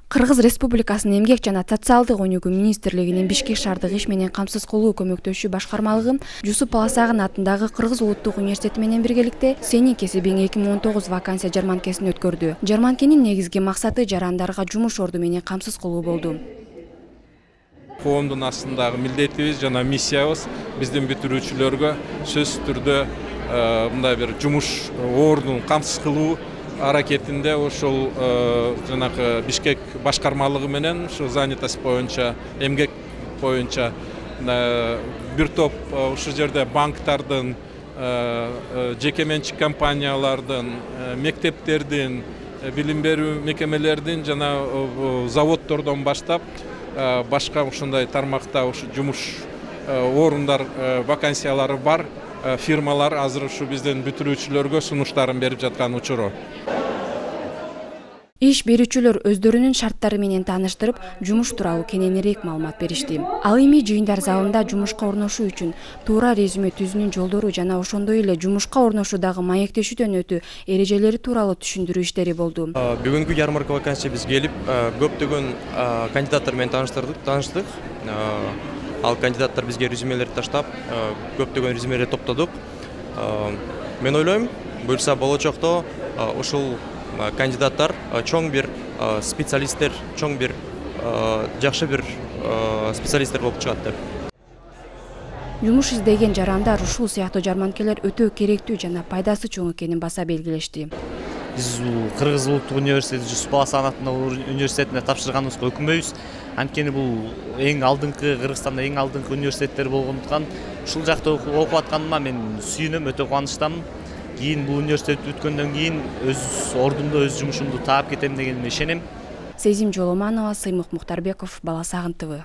Кыргыз Республикасынын Эмгек жана социалдык өнүгүү министрлигинин Бишкек шаардык иш менен камсыз кылуу көмөктөшүү башкармалыгы Жусуп Баласагын атындагы Кыргыз Улуттук университети менен биргеликте «Сенин кесибиң 2019» вакансия жарманкесин өткөрдү. Жарманкенин негизги максаты жарандарга жумуш орду менен камсыз кылуу болду. Коомдун астындагы милдетибиз жана миссиябыз биздин бүтүрүүчүлөргө сөзсүз түрдө мындай бир жумуш ордун камсыз кылуу аракетинде ошол жанагы Бишкек башкармалыгы менен ушу занятость боюнча, эмгек боюнча бир топ ушул жерде банктардын, жеке менчик компаниялардын, мектептердин, билим берүү мекемелердин жана заводдордон баштап башка ушундай тармакта ушу жумуш орундар вакансиялары бар фирмалар азыр ушу биздин бүтүрүүчүлөргө сунуштарын берип жаткан учуру. Иш берүүчүлөр өздөрүнүн шарттары менен тааныштырып, жумуш тууралуу кененирээк маалымат беришти. Ал эми жыйындар залында жумушка орношуу үчүн туура резюме түзүүнүн жолдору жана ошондой эле жумушка орношуудагы маектешүүдөн өтүү эрежелери тууралуу түшүндүрүү иштери болду. Бүгүнкү ярмарка вакансия биз келип, көптөгөн кандидаттар менен тааныштык. Ал кандидаттар бизге резюмелерди таштап, көптөгөн резюмелерди топтодук. Мен ойлойм, буюрса болочокто ушул кандидаттар чоң бир специалисттер, чоң бир жакшы бир специалисттер болуп чыгат деп. Жумуш издеген жарандар ушул сыяктуу жарманкелер өтө керектүү жана пайдасы чоң экенин баса белгилешти. Биз Кыргыз Улуттук университети Жусуп Баласагын атындагы университетине тапшырганыбызга өкүнбөйбүз. Анткени бул эң алдыңкы Кыргызстанда эң алдыңкы университеттер болгондуктан ушул жакта окуп атканыма мен сүйүнөм, өтө кубанычтамын. Кийин бул университетти бүткөндөн кийин өз ордумду, өз жумушумду таап кетем деген ишенем. Сезим Жоломанова, Сыймык Муктарбеков, Баласагын ТВ.